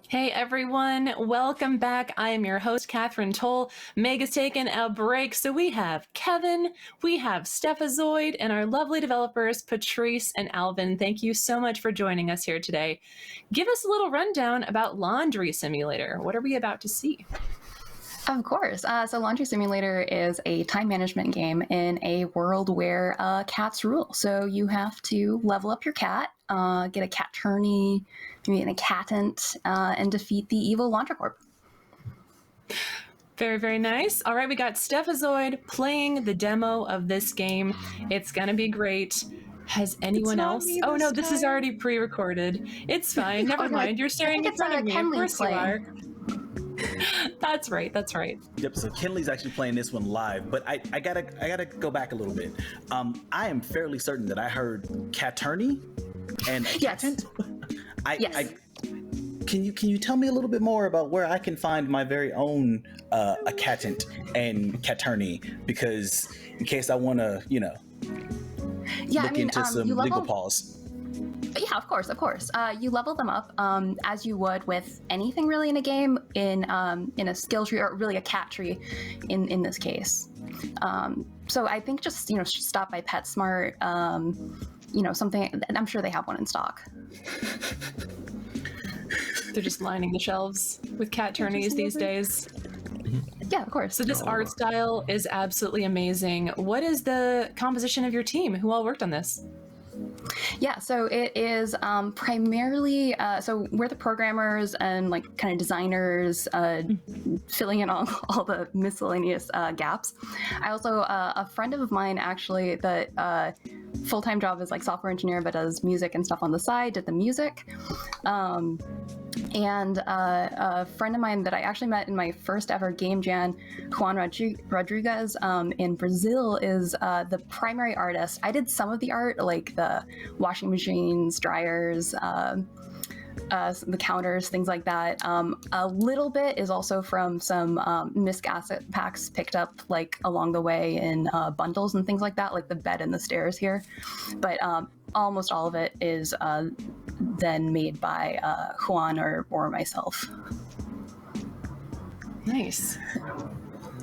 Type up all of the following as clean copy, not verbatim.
Hey everyone, welcome back. I am your host, Catherine Toll. Meg has taken a break, so we have Kevin, we have Stephazoid, and our lovely developers, Patrice and Alvin. Thank you so much for joining us here today. Give us a little rundown about Laundry Simulator. What are we about to see? Of course. So Laundry Simulator is a time management game in a world where cats rule. So you have to level up your cat, get a cat tourney, maybe an accatant, and defeat the evil Laundrocorp. Very, very nice. All right, we got Stephazoid playing the demo of this game. It's going to be great. Has anyone else? Oh, no, this is already pre-recorded. It's fine. Never mind. You're staring in front of me. Of course you are. That's right. That's right. Yep. So Kenley's actually playing this one live, but I gotta go back a little bit. I am fairly certain that I heard Caterney and Yes. Yes. Can you tell me a little bit more about where I can find my very own accatant and Caterney? Because in case I want to, look into some legal pause. Yeah, of course. You level them up as you would with anything really in a game, in a skill tree, or really a cat tree in this case. So I think just stop by PetSmart, something. I'm sure they have one in stock. They're just lining the shelves with cat tourneys these days. Yeah, of course. So this art style is absolutely amazing. What is the composition of your team? Who all worked on this? Yeah, so it is primarily, so we're the programmers and kind of designers, filling in all the miscellaneous gaps. I also, a friend of mine actually, that full-time job is software engineer, but does music and stuff on the side, did the music. And a friend of mine that I actually met in my first ever game jam, Juan Rodriguez in Brazil, is the primary artist. I did some of the art, like the washing machines, dryers, the counters, things like that. A little bit is also from some misc asset packs picked up along the way in bundles and things like that, like the bed and the stairs here. But almost all of it is then made by Juan or myself. Nice.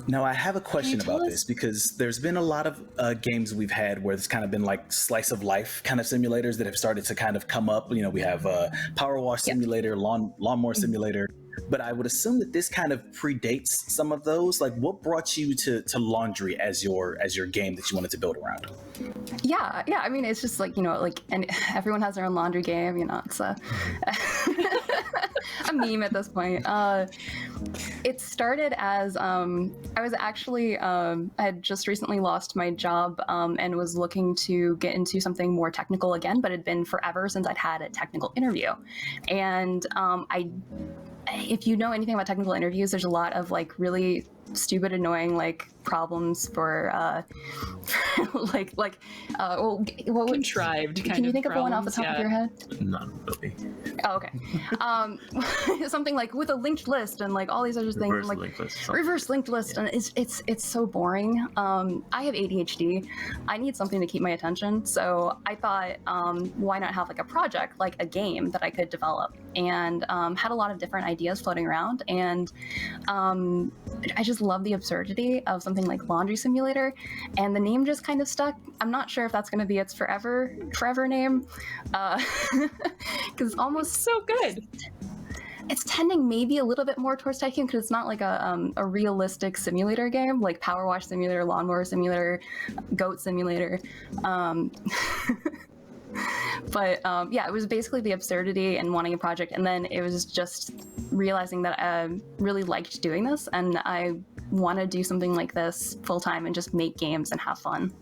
Now, I have a question about this because there's been a lot of games we've had where it's kind of been like slice of life kind of simulators that have started to kind of come up. We have Power Wash Simulator, Lawnmower Simulator, but I would assume that this kind of predates some of those. What brought you to Laundry as your game that you wanted to build around? Yeah. I mean, it's just and everyone has their own laundry game. It's a meme at this point. It started as I was actually I had just recently lost my job and was looking to get into something more technical again, but it had been forever since I'd had a technical interview. And if you know anything about technical interviews, there's a lot of really stupid, annoying problems for contrived. Can you think of one off the top of your head? Not really. Oh, okay. Something with a linked list and all these other things. Reverse linked list, and it's so boring. I have ADHD. I need something to keep my attention. So I thought, why not have a project, like a game that I could develop, and had a lot of different ideas floating around. And I just love the absurdity of something like Laundry Simulator, and the name just kind of stuck. I'm not sure if that's going to be its forever name, because it's almost so good. It's tending maybe a little bit more towards Tycoon, because it's not a realistic simulator game like Power Wash Simulator, Lawnmower Simulator, Goat Simulator. But it was basically the absurdity and wanting a project, and then it was just realizing that I really liked doing this, and I want to do something like this full time and just make games and have fun.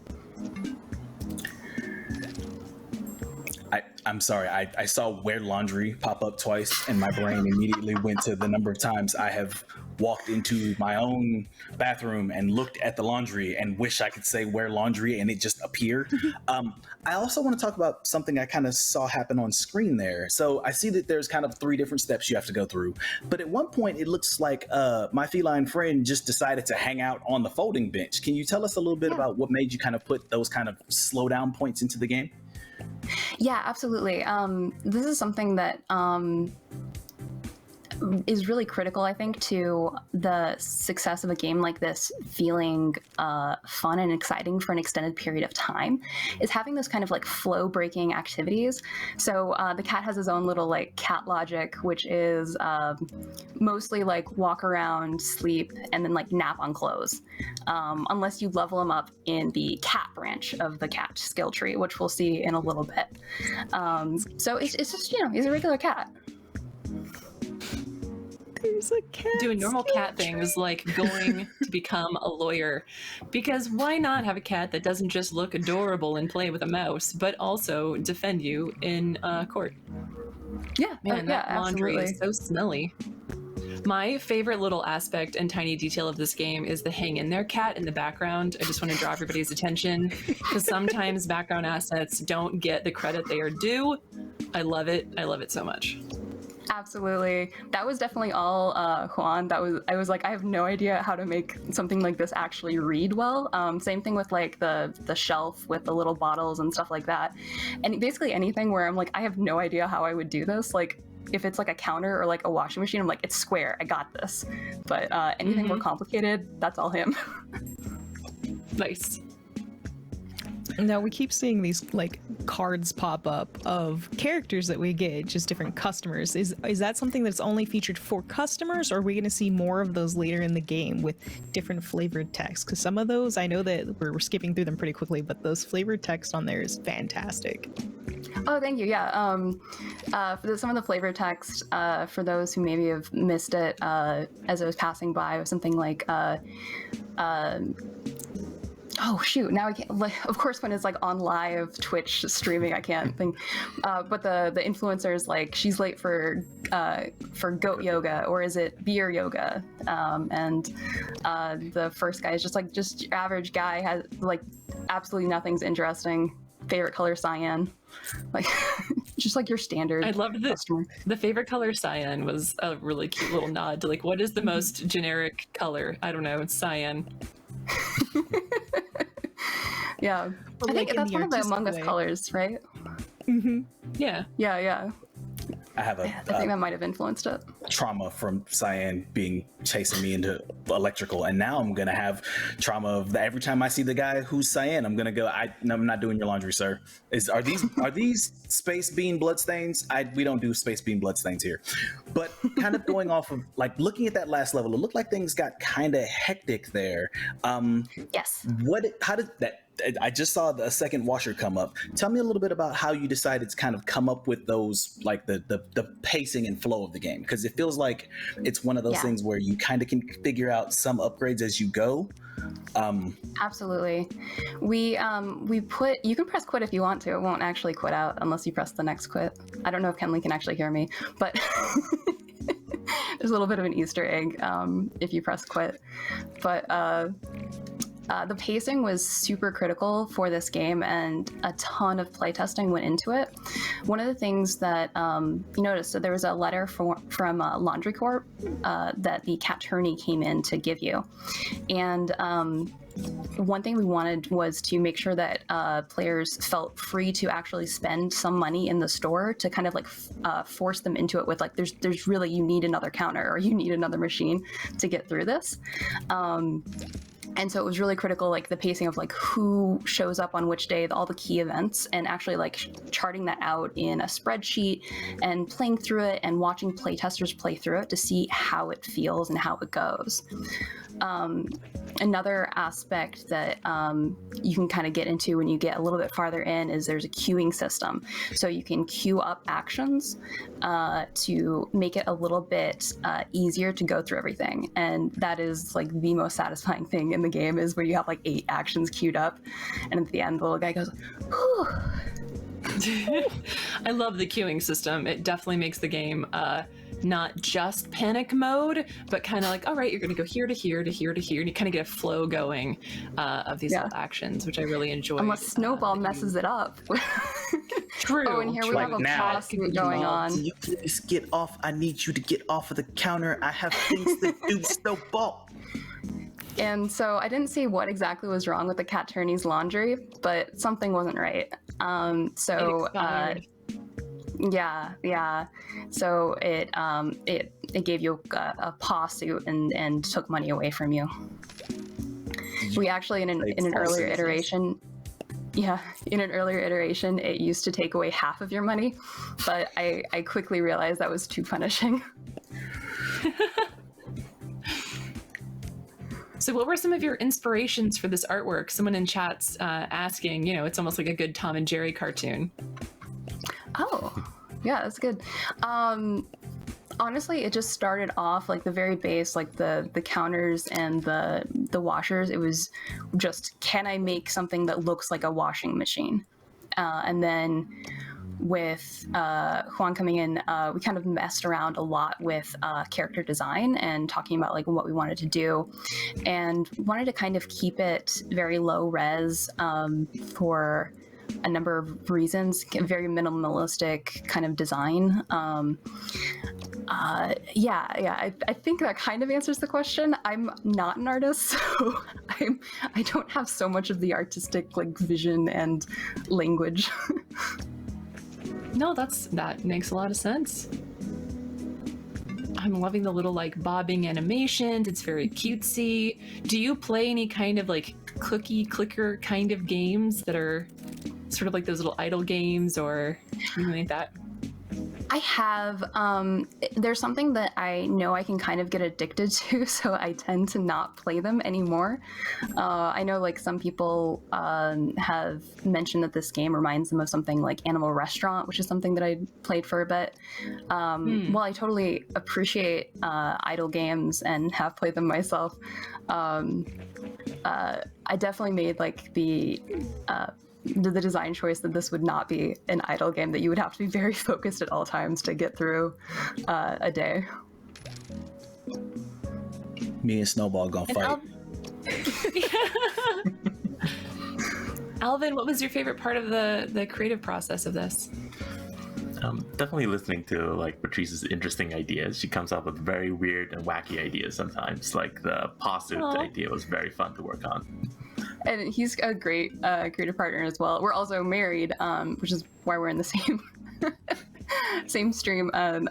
I'm sorry, I saw Wear Laundry pop up twice, and my brain immediately went to the number of times I have walked into my own bathroom and looked at the laundry and wish I could say Wear Laundry and it just appeared. I also want to talk about something I kind of saw happen on screen there. So I see that there's kind of 3 different steps you have to go through, but at one point it looks like my feline friend just decided to hang out on the folding bench. Can you tell us a little bit about what made you kind of put those kind of slow down points into the game? Yeah, absolutely. This is something that is really critical, I think, to the success of a game like this feeling fun and exciting for an extended period of time, is having those kind of like flow breaking activities. So the cat has his own little like cat logic, which is mostly like walk around, sleep, and then like nap on clothes, unless you level him up in the cat branch of the cat skill tree, which we'll see in a little bit. So it's just, you know, he's a regular cat. There's a cat. Doing normal cat things like going to become a lawyer, because why not have a cat that doesn't just look adorable and play with a mouse, but also defend you in court? Yeah, Man, yeah, that laundry absolutely. is so smelly. My favorite little aspect and tiny detail of this game is the hang in there cat in the background. I just want to draw everybody's attention, because sometimes background assets don't get the credit they are due. I love it. I love it so much. Absolutely. That was definitely all Juan. I was like, I have no idea how to make something like this actually read well. Same thing with like the shelf with the little bottles and stuff like that. And basically anything where I'm like, I have no idea how I would do this. Like if it's like a counter or like a washing machine, I'm like, it's square, I got this. But anything more complicated, that's all him. Nice. Now we keep seeing these like cards pop up of characters that we get, just different customers. Is that something that's only featured for customers, or are we going to see more of those later in the game with different flavored text? Because some of those, I know that we're skipping through them pretty quickly, but those flavored text on there is fantastic. Oh, thank you. Yeah. Some of the flavor text, for those who maybe have missed it as it was passing by, was something like oh shoot, now I can't, like, of course when it's like on live Twitch streaming I can't think, but the influencer is like, she's late for goat yoga, or is it beer yoga, and the first guy is just your average guy, has like absolutely nothing's interesting, favorite color cyan, like just like your standard. I loved customer. The favorite color cyan was a really cute little nod to like, what is the most generic color? I don't know, it's cyan. Yeah, But I think like that's in one of the artistic Among Us way. colors, right? Yeah. Yeah. I have I think that might have influenced it. trauma from Cyan chasing me into electrical, and now I'm gonna have trauma of that every time I see the guy who's Cyan. I'm gonna go, I'm not doing your laundry, sir. Are these space bean bloodstains? We don't do space bean bloodstains here. But kind of going off of like looking at that last level, it looked like things got kind of hectic there. Yes. How did that? I just saw a second washer come up. Tell me a little bit about how you decided to kind of come up with those, like the pacing and flow of the game, because it feels like it's one of those things where you kind of can figure out some upgrades as you go. Absolutely. We put, you can press quit if you want to. It won't actually quit out unless you press the next quit. I don't know if Kenley can actually hear me, but there's a little bit of an Easter egg if you press quit. But the pacing was super critical for this game, and a ton of playtesting went into it. One of the things that you noticed, so there was a letter from Laundrocorp that the cat tourney came in to give you. And one thing we wanted was to make sure that players felt free to actually spend some money in the store to kind of like force them into it with like, there's really, you need another counter or you need another machine to get through this. And so it was really critical, like the pacing of like who shows up on which day, all the key events, and actually like charting that out in a spreadsheet and playing through it and watching playtesters play through it to see how it feels and how it goes. Another aspect that you can kind of get into when you get a little bit farther in is there's a queuing system. So you can queue up actions to make it a little bit easier to go through everything. And that is like the most satisfying thing in the game, is where you have like 8 actions queued up. And at the end, the little guy goes, whew. I love the queuing system. It definitely makes the game not just panic mode, but kind of like, all right, you're going to go here to here to here to here, and you kind of get a flow going of these little actions, which I really enjoy. Unless Snowball messes it up. True. Oh, and here we have a lawsuit going on. Can you please get off? I need you to get off of the counter. I have things to do, Snowball. And so I didn't see what exactly was wrong with the cat tourney's laundry, but something wasn't right. Yeah. So it gave you a paw suit and took money away from you. We actually in an earlier iteration. Yeah, in an earlier iteration, it used to take away half of your money, but I quickly realized that was too punishing. So what were some of your inspirations for this artwork? Someone in chat's asking, it's almost like a good Tom and Jerry cartoon. Oh, yeah, that's good. Honestly, it just started off like the very base, like the counters and the washers. It was just, can I make something that looks like a washing machine? And then with Juan coming in, we kind of messed around a lot with character design and talking about like what we wanted to do, and wanted to kind of keep it very low res for a number of reasons. Very minimalistic kind of design. I think that kind of answers the question. I'm not an artist, so I don't have so much of the artistic like vision and language. No, that makes a lot of sense. I'm loving the little like bobbing animations. It's very cutesy. Do you play any kind of like cookie clicker kind of games that are sort of like those little idle games or anything like that? I have. There's something that I know I can kind of get addicted to, so I tend to not play them anymore. I know like some people have mentioned that this game reminds them of something like Animal Restaurant, which is something that I played for a bit. While I totally appreciate idle games and have played them myself, I definitely made like the design choice that this would not be an idle game, that you would have to be very focused at all times to get through a day. Me and Snowball gonna fight. Alvin, what was your favorite part of the creative process of this? Definitely listening to like Patrice's interesting ideas. She comes up with very weird and wacky ideas sometimes. Like the paw suit idea was very fun to work on. And he's a great creative partner as well. We're also married, which is why we're in the same stream and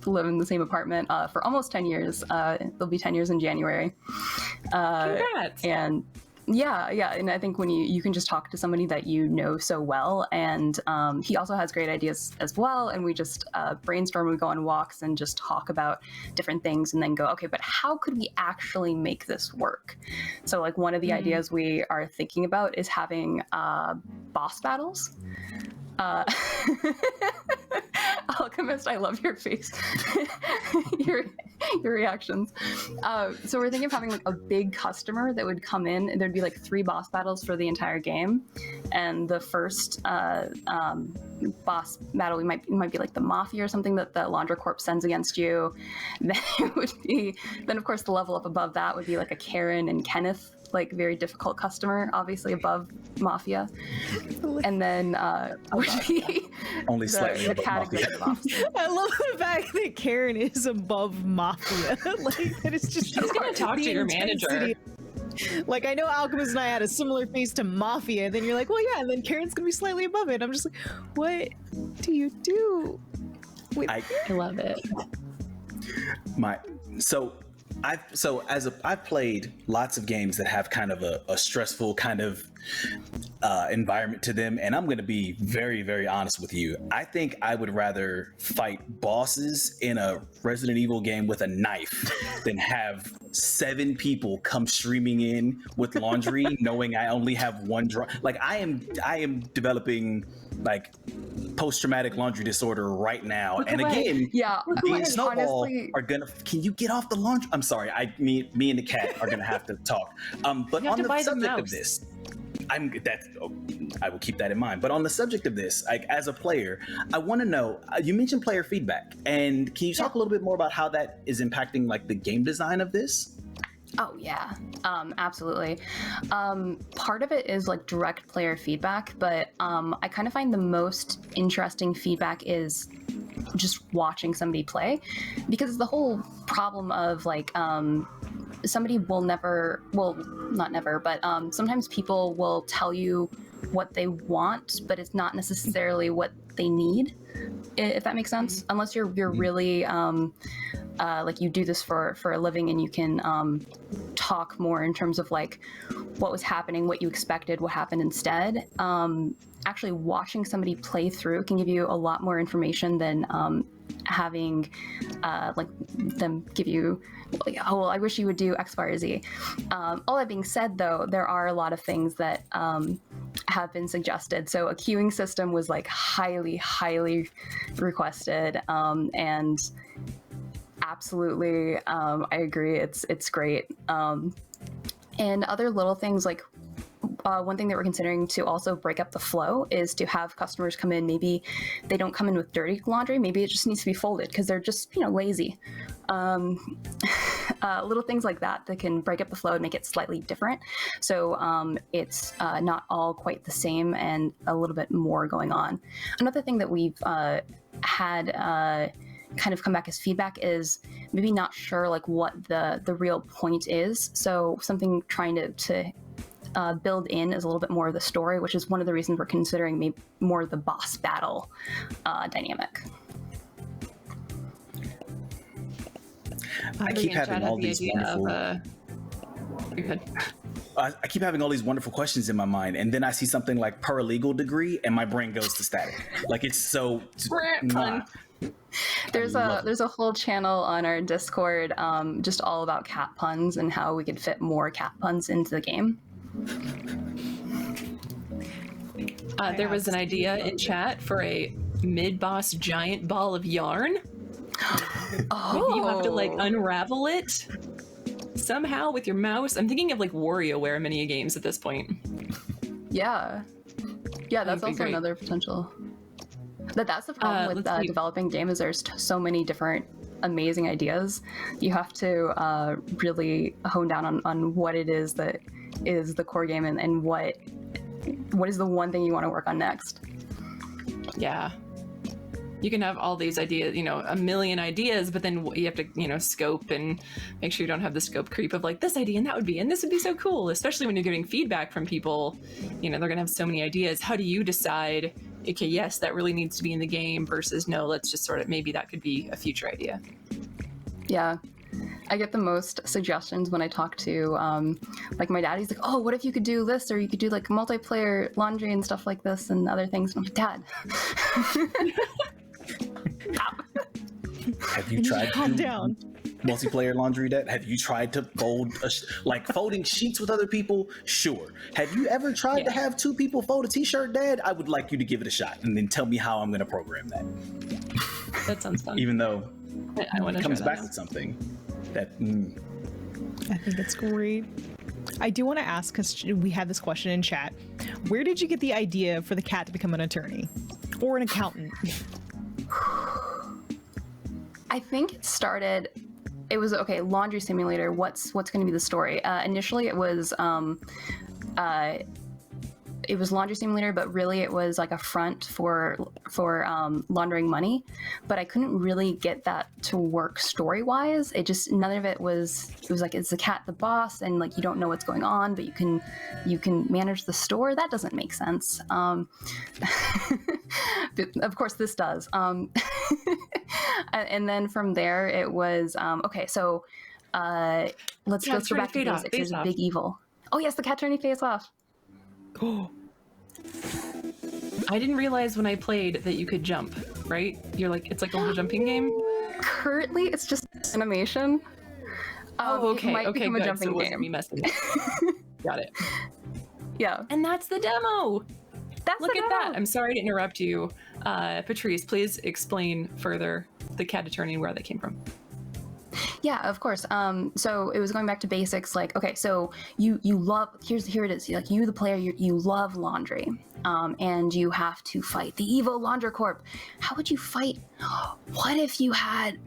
live in the same apartment for almost 10 years. It'll be 10 years in January. Congrats! And yeah. And I think when you can just talk to somebody that you know so well, and he also has great ideas as well. And we just brainstorm, we go on walks and just talk about different things and then go, okay, but how could we actually make this work? So like one of the ideas we are thinking about is having boss battles. Alchemist, I love your face. your reactions. So we're thinking of having like a big customer that would come in. There'd be like 3 boss battles for the entire game, and the first boss battle might be like the Mafia or something that the Laundrocorp sends against you. Then it would be, then of course the level up above that would be like a Karen and Kenneth, like very difficult customer, obviously above Mafia. And then would be only slightly the above category Mafia. of officers. I love the fact that Karen is above Mafia. Like that is just. She's gonna talk to your manager. Like I know Alchemist and I had a similar face to Mafia. Then you're like, well, yeah, and then Karen's gonna be slightly above it. I'm just like, what do you do? Wait, I love it. I've played lots of games that have kind of a stressful kind of environment to them, and I'm going to be very, very honest with you. I think I would rather fight bosses in a Resident Evil game with a knife than have 7 people come streaming in with laundry, knowing I only have one draw. Like I am developing like post-traumatic laundry disorder right now. And again, me and Snowball honestly, are gonna. Can you get off the laundry? I'm sorry. Me and the cat are gonna have to talk. But on the subject of this, I will keep that in mind. But on the subject of this, like as a player, I want to know. You mentioned player feedback, and can you talk a little bit more about how that is impacting like the game design of this? Oh yeah, absolutely. Part of it is like direct player feedback, but I kind of find the most interesting feedback is just watching somebody play, because the whole problem of like somebody will never, well, not never, but sometimes people will tell you what they want, but it's not necessarily what they need. if that makes sense. Unless you're really like you do this for a living and you can talk more in terms of like what was happening, what you expected, what happened instead. Actually watching somebody play through can give you a lot more information than having like them give you, oh, well, I wish you would do X, Y, or Z. All that being said, though, there are a lot of things that have been suggested. So a queuing system was like highly requested, and absolutely, I agree. It's great. And other little things like one thing that we're considering to also break up the flow is to have customers come in. Maybe they don't come in with dirty laundry. Maybe it just needs to be folded because they're just, lazy. Little things like that can break up the flow and make it slightly different. So it's not all quite the same and a little bit more going on. Another thing that we've had kind of come back as feedback is maybe not sure like what the real point is. So something trying to build in is a little bit more of the story, which is one of the reasons we're considering maybe more of the boss battle dynamic. I keep having all these wonderful. I keep having all these wonderful questions in my mind, and then I see something like paralegal degree, and my brain goes to static. Like it's so fun. There's a whole channel on our Discord, just all about cat puns and how we could fit more cat puns into the game. There was an idea in chat for a mid-boss giant ball of yarn. Oh. You have to like unravel it somehow with your mouse. I'm thinking of like WarioWare mini games at this point. Yeah, that's also great. another potential. That's the problem with developing games. Is there's so many different amazing ideas. You have to really hone down on what it is that is the core game and what is the one thing you want to work on next. Yeah. You can have all these ideas, a million ideas, but then you have to, scope and make sure you don't have the scope creep of like this idea and that would be, and this would be so cool, especially when you're getting feedback from people, they're going to have so many ideas. How do you decide, okay, yes, that really needs to be in the game versus no, let's just sort of, maybe that could be a future idea. Yeah. I get the most suggestions when I talk to, like my dad. He's like, "Oh, what if you could do this, or you could do like multiplayer laundry and stuff like this, and other things." And I'm like, "Dad, have you tried calm down? Multiplayer laundry? Dad, have you tried to fold like folding sheets with other people? Sure. Have you ever tried to have two people fold a T-shirt, Dad? I would like you to give it a shot, and then tell me how I'm going to program that." That sounds fun. Even though I want to comes back with something that I think it's great. I do want to ask, because we had this question in chat, where did you get the idea for the cat to become an attorney or an accountant? I think it was okay. Laundry simulator. What's going to be the story? Initially, it was laundry simulator, but really it was like a front for laundering money. But I couldn't really get that to work story wise. None of it was. It was like, is the cat the boss, and like you don't know what's going on, but you can manage the store. That doesn't make sense. But of course this does. And then from there it was okay. So let's go back to basics. There's a big evil. Oh yes, the cat attorney face off. I didn't realize when I played that you could jump, right? You're like, it's like a little jumping game. Currently, it's just animation. Okay, it might okay, become good. a jumping So it wasn't game. me messing. Got it. Yeah, And that's the demo. Look at that. I'm sorry to interrupt you. Patrice, please explain further the cat attorney and where that came from. Yeah, of course. So it was going back to basics. Like, okay, so you love, here it is. Like, you, the player, you love laundry, and you have to fight the evil Laundrocorp. How would you fight? What if you had?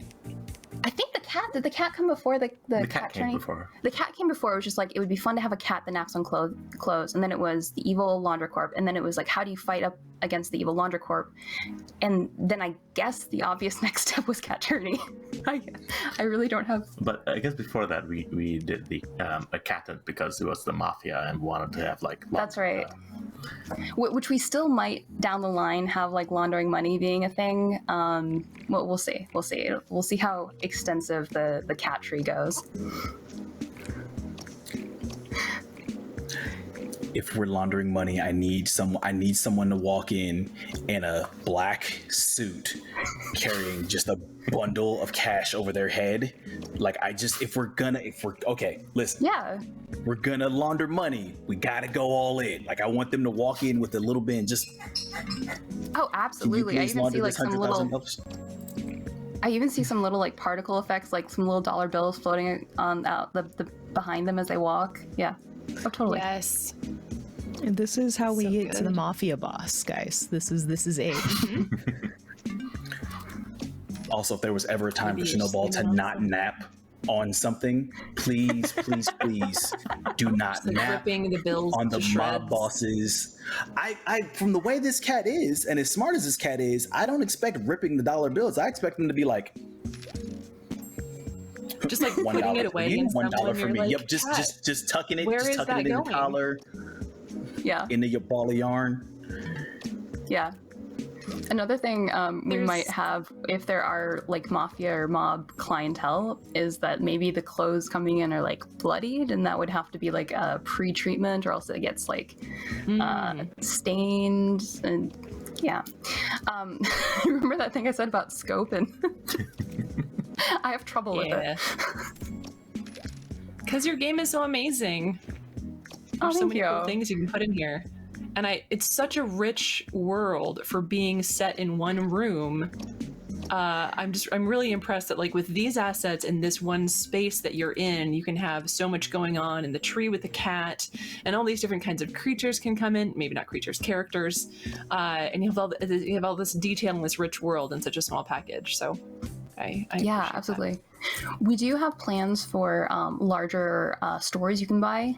I think did the cat come before the cat came attorney? before. The cat came before. It was just like, it would be fun to have a cat that naps on clothes, and then it was the evil Laundrocorp, and then it was like, how do you fight up against the evil Laundrocorp? And then I guess the obvious next step was cat attorney. I really don't have. But I guess before that, we did the a cat because it was the mafia and wanted to have like. That's right. Which we still might down the line have like laundering money being a thing. Well, we'll see. We'll see how extensive the cat tree goes. If we're laundering money, I need someone to walk in a black suit carrying just a bundle of cash over their head. Like if we're okay, listen. Yeah. We're gonna launder money. We gotta go all in. Like I want them to walk in with a little bin. Just oh, absolutely. I even see like some little. I even see some little like particle effects, like some little dollar bills floating on out the behind them as they walk. Yeah. Oh, totally. Yes. And this is how we So get to the good. mafia boss, guys. This is it. also, if there was ever a time Maybe for you're Snowball to sleeping on not something. nap on something, please do not Just like nap ripping the bills on to the shreds. mob bosses. I from the way this cat is, and as smart as this cat is, I don't expect ripping the dollar bills. I expect them to be like Just like putting $1 it for away you, and $1 for me. Like, Yep, just tucking it, where just is tucking that it in your going? collar, Yeah. into your ball of yarn. Yeah. Another thing we There's- might have, if there are like mafia or mob clientele, is that maybe the clothes coming in are like bloodied, and that would have to be like a pre-treatment, or else it gets like stained. And yeah, remember that thing I said about scope? And I have trouble with Yeah. it. Because your game is so amazing. Oh, There's so thank many you. cool things you can put in here. And it's such a rich world for being set in one room. I'm really impressed that like with these assets in this one space that you're in, you can have so much going on in the tree with the cat, and all these different kinds of creatures can come in. Maybe not creatures, characters, and you have all this detail in this rich world in such a small package. So, I Yeah, appreciate absolutely. We do have plans for larger stores you can buy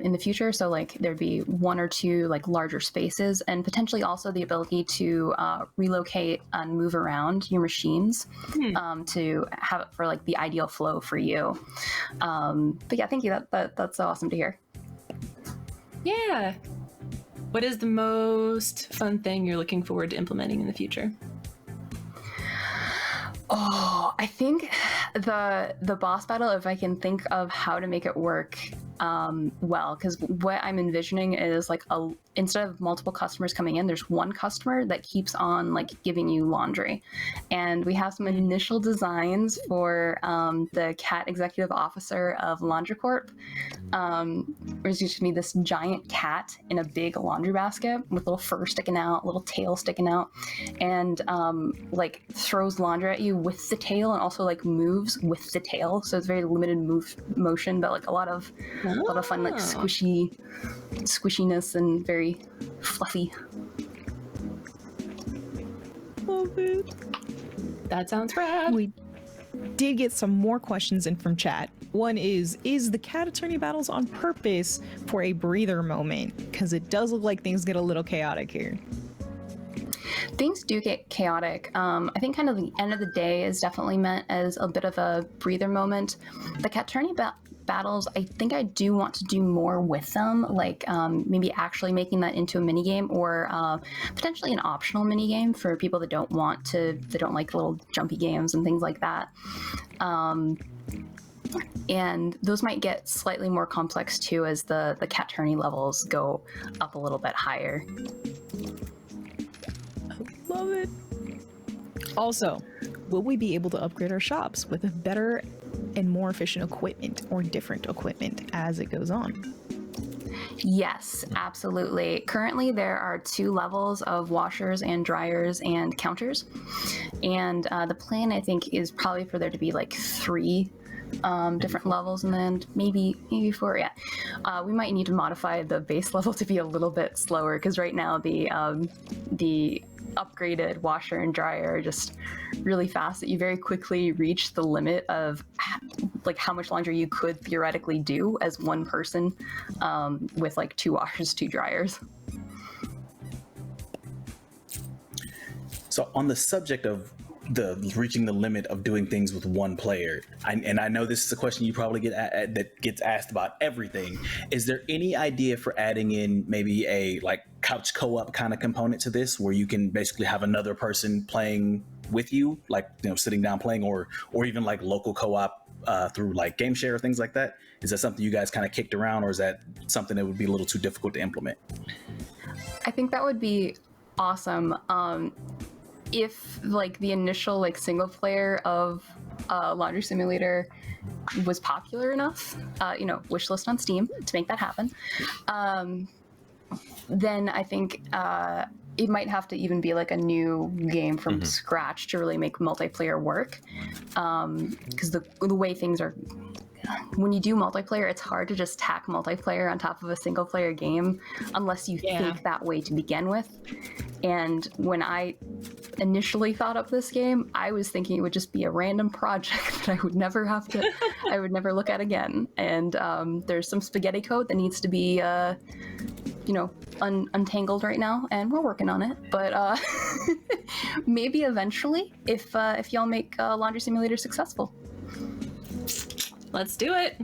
in the future. So like there'd be one or two like larger spaces, and potentially also the ability to relocate and move around your machines to have it for like the ideal flow for you. But yeah, thank you. That's so awesome to hear. that. Yeah. What is the most fun thing you're looking forward to implementing in the future? Oh, I think the boss battle, if I can think of how to make it work well, because what I'm envisioning is like instead of multiple customers coming in, there's one customer that keeps on like giving you laundry. And we have some initial designs for the cat executive officer of Laundrocorp. There's used to be this giant cat in a big laundry basket with little fur sticking out, little tail sticking out, and like throws laundry at you with the tail, and also like moves with the tail. So it's very limited motion, but like a lot of fun, like squishiness, and very fluffy. Love it. That sounds rad. We did get some more questions in from chat. One is the cat attorney battles on purpose for a breather moment? Because it does look like things get a little chaotic here. Things do get chaotic. I think kind of the end of the day is definitely meant as a bit of a breather moment. The cat attorney battles, I think I do want to do more with them, like maybe actually making that into a minigame, or potentially an optional minigame for people that don't like little jumpy games and things like that. And those might get slightly more complex too as the cat attorney levels go up a little bit higher. Love it. Also, will we be able to upgrade our shops with better and more efficient equipment or different equipment as it goes on? Yes, absolutely. Currently, there are 2 levels of washers and dryers and counters. And the plan, I think, is probably for there to be like 3 different levels, and then maybe 4. Yeah, we might need to modify the base level to be a little bit slower, because right now the upgraded washer and dryer are just really fast, that you very quickly reach the limit of like how much laundry you could theoretically do as one person with like 2 washers, 2 dryers. So on the subject of reaching the limit of doing things with one player. And I know this is a question you probably get that gets asked about everything. Is there any idea for adding in maybe a like couch co-op kind of component to this, where you can basically have another person playing with you, like, you know, sitting down playing, or even like local co-op through like game share or things like that? Is that something you guys kind of kicked around, or is that something that would be a little too difficult to implement? I think that would be awesome. If like the initial like single player of Laundry Simulator was popular enough, wishlist on Steam to make that happen, then I think it might have to even be like a new game from scratch to really make multiplayer work. Because the way things are, when you do multiplayer, it's hard to just tack multiplayer on top of a single player game unless you think that way to begin with. And when I initially thought up this game, I was thinking it would just be a random project that I would never have to, I would never look at again. And there's some spaghetti code that needs to be, untangled right now, and we're working on it. But maybe eventually, if y'all make Laundry Simulator successful. Let's do it.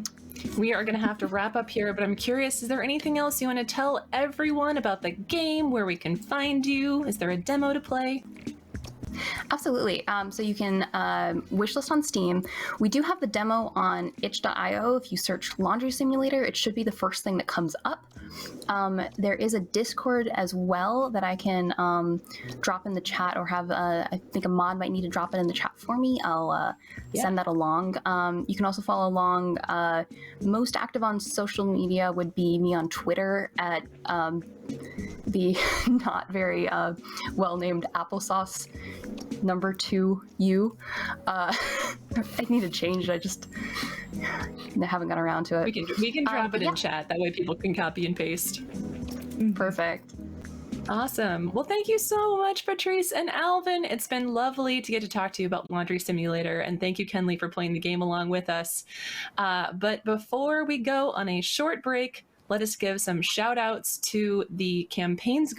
We are going to have to wrap up here, but I'm curious, is there anything else you want to tell everyone about the game, where we can find you? Is there a demo to play? Absolutely. So you can wishlist on Steam. We do have the demo on itch.io. If you search Laundry Simulator, it should be the first thing that comes up. There is a Discord as well that I can drop in the chat, or have, I think a mod might need to drop it in the chat for me. I'll send that along. You can also follow along. Most active on social media would be me on Twitter at the not very well-named applesauce #2U. I need to change it. I haven't got around to it. We can drop it in chat. That way people can copy and paste. Perfect. Awesome. Well, thank you so much, Patrice and Alvin. It's been lovely to get to talk to you about Laundry Simulator, and thank you, Kenley, for playing the game along with us. But before we go on a short break, let us give some shout outs to the campaigns